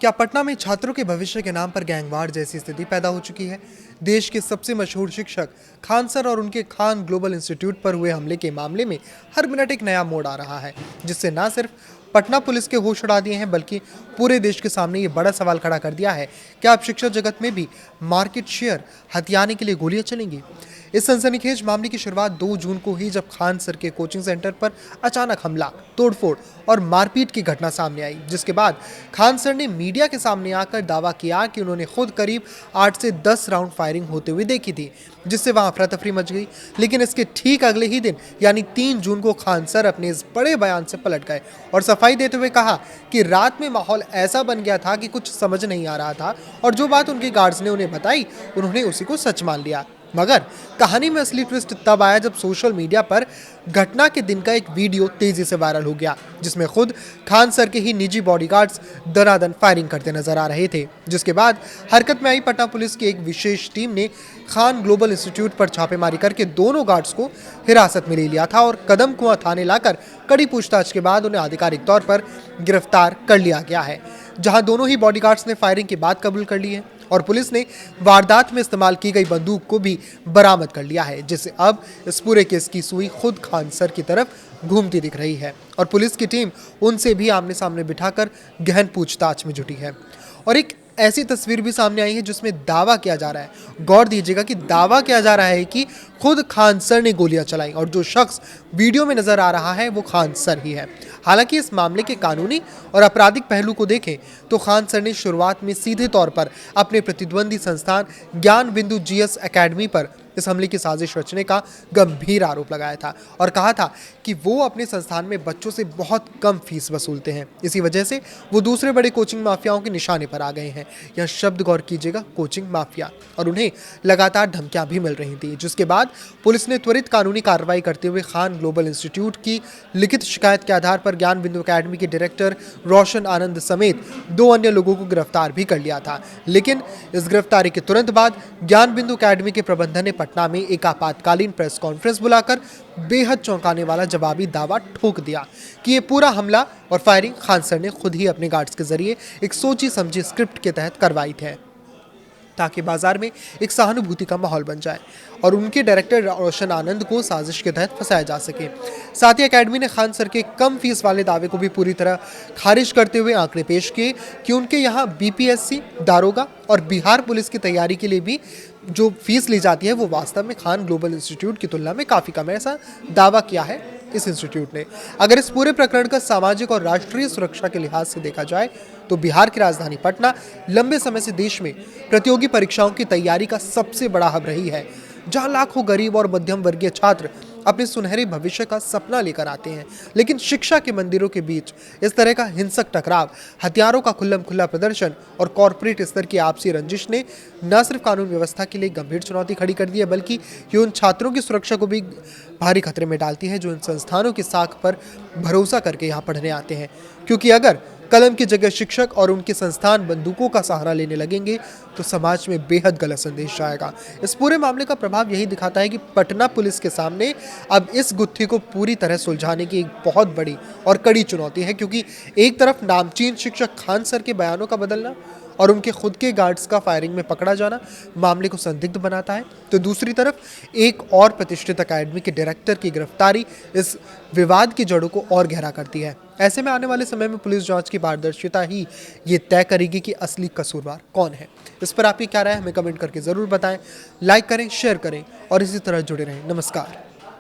क्या पटना में छात्रों के भविष्य के नाम पर गैंगवार जैसी स्थिति पैदा हो चुकी है? देश के सबसे मशहूर शिक्षक खान सर और उनके खान ग्लोबल इंस्टीट्यूट पर हुए हमले के मामले में हर मिनट एक नया मोड़ आ रहा है, जिससे न सिर्फ पटना पुलिस के होश उड़ा दिए हैं, बल्कि पूरे देश के सामने ये बड़ा सवाल खड़ा कर दिया है कि अब शिक्षा जगत में भी मार्केट शेयर हथियाने के लिए गोलियां चलेंगी। इस सनसनीखेज मामले की शुरुआत 2 जून को ही, जब खान सर के कोचिंग सेंटर पर अचानक हमला, तोड़फोड़ और मारपीट की घटना सामने आई, जिसके बाद खान सर ने मीडिया के सामने आकर दावा किया कि उन्होंने खुद करीब 8 से 10 राउंड फायरिंग होते हुए देखी थी, जिससे वहां अफरा तफरी मच गई। लेकिन इसके ठीक अगले ही दिन यानी 3 जून को खान सर अपने इस बड़े बयान से पलट गए और सफाई देते हुए कहा कि रात में माहौल ऐसा बन गया था कि कुछ समझ नहीं आ रहा था, और जो बात उनके गार्ड्स ने उन्हें बताई, उन्होंने उसी को सच मान लिया। मगर कहानी में असली ट्विस्ट तब आया जब सोशल मीडिया पर घटना के दिन का एक वीडियो तेजी से वायरल हो गया, जिसमें खुद खान सर के ही निजी बॉडीगार्ड्स दनादन फायरिंग करते नजर आ रहे थे। जिसके बाद हरकत में आई पटना पुलिस की एक विशेष टीम ने खान ग्लोबल इंस्टीट्यूट पर छापेमारी करके दोनों गार्ड्स को हिरासत में ले लिया था और कदम कुआं थाने लाकर कड़ी पूछताछ के बाद उन्हें आधिकारिक तौर पर गिरफ्तार कर लिया गया है, जहां दोनों ही बॉडीगार्ड्स ने फायरिंग की बात कबूल कर ली है और पुलिस ने वारदात में इस्तेमाल की गई बंदूक को भी बरामद कर लिया है, जिससे अब इस पूरे केस की सुई खुद खान सर की तरफ घूमती दिख रही है और पुलिस की टीम उनसे भी आमने सामने बिठाकर गहन पूछताछ में जुटी है। और एक ऐसी तस्वीर भी सामने आई है जिसमें दावा किया जा रहा है, गौर दीजिएगा कि दावा किया जा रहा है कि खुद खान सर ने गोलियां चलाई और जो शख्स वीडियो में नजर आ रहा है वो खान सर ही है। हालांकि इस मामले के कानूनी और आपराधिक पहलू को देखें तो खान सर ने शुरुआत में सीधे तौर पर अपने प्रतिद्वंदी संस्थान ज्ञान बिंदु जीएस एकेडमी पर इस हमले की साजिश रचने का गंभीर आरोप लगाया था और कहा था कि वो अपने संस्थान में बच्चों से बहुत कम फीस वसूलते हैं। इसी वजह से वो दूसरे बड़े कोचिंग माफियाओं के निशाने पर आ गए हैं। यह शब्द गौर कीजिएगा, कोचिंग माफिया, और उन्हें लगातार धमकियां भी मिल रही थी, जिसके बाद पुलिस ने त्वरित कानूनी कार्रवाई करते हुए खान ग्लोबल इंस्टीट्यूट की लिखित शिकायत के आधार पर ज्ञान बिंदु अकेडमी के डायरेक्टर रोशन आनंद समेत 2 अन्य लोगों को गिरफ्तार भी कर लिया था। लेकिन इस गिरफ्तारी के तुरंत बाद ज्ञान बिंदु अकेडमी के प्रबंधन ने पटना में एक आपातकालीन प्रेस कॉन्फ्रेंस बुलाकर बेहद चौंकाने वाला जवाबी दावा ठोक दिया कि ये पूरा हमला और फायरिंग खान सर ने खुद ही अपने गार्ड्स के जरिए एक सोची समझी स्क्रिप्ट के तहत करवाई थी, ताकि बाजार में एक सहानुभूति का माहौल बन जाए और उनके डायरेक्टर रोशन आनंद को साजिश के तहत फंसाया जा सके। साथ ही एकेडमी ने खान सर के कम फीस वाले दावे को भी पूरी तरह खारिज करते हुए आंकड़े पेश किए कि उनके यहाँ बीपीएससी, दारोगा और बिहार पुलिस की तैयारी के लिए भी जो फीस ली जाती है वो वास्तव में खान ग्लोबल इंस्टीट्यूट की तुलना में काफ़ी कम है, ऐसा दावा किया है इस इंस्टीट्यूट ने। अगर इस पूरे प्रकरण का सामाजिक और राष्ट्रीय सुरक्षा के लिहाज से देखा जाए तो बिहार की राजधानी पटना लंबे समय से देश में प्रतियोगी परीक्षाओं की तैयारी का सबसे बड़ा हब रही है, जहां लाखों गरीब और मध्यम वर्गीय छात्र अपने सुनहरे भविष्य का सपना लेकर आते हैं। लेकिन शिक्षा के मंदिरों के बीच इस तरह का हिंसक टकराव, हथियारों का खुल्लम खुल्ला प्रदर्शन और कॉरपोरेट स्तर की आपसी रंजिश ने न सिर्फ कानून व्यवस्था के लिए गंभीर चुनौती खड़ी कर दी है, बल्कि ये उन छात्रों की सुरक्षा को भी भारी खतरे में डालती है जो इन संस्थानों की साख पर भरोसा करके यहाँ पढ़ने आते हैं। क्योंकि अगर कलम की जगह शिक्षक और उनके संस्थान बंदूकों का सहारा लेने लगेंगे तो समाज में बेहद गलत संदेश आएगा। इस पूरे मामले का प्रभाव यही दिखाता है कि पटना पुलिस के सामने अब इस गुत्थी को पूरी तरह सुलझाने की एक बहुत बड़ी और कड़ी चुनौती है, क्योंकि एक तरफ नामचीन शिक्षक खान सर के बयानों का बदलना और उनके खुद के गार्ड्स का फायरिंग में पकड़ा जाना मामले को संदिग्ध बनाता है, तो दूसरी तरफ एक और प्रतिष्ठित अकेडमी के डायरेक्टर की गिरफ्तारी इस विवाद की जड़ों को और गहरा करती है। ऐसे में आने वाले समय में पुलिस जांच की पारदर्शिता ही ये तय करेगी कि असली कसूरवार कौन है। इस पर आपकी क्या राय है, हमें कमेंट करके ज़रूर बताएं। लाइक करें, शेयर करें और इसी तरह जुड़े रहें। नमस्कार।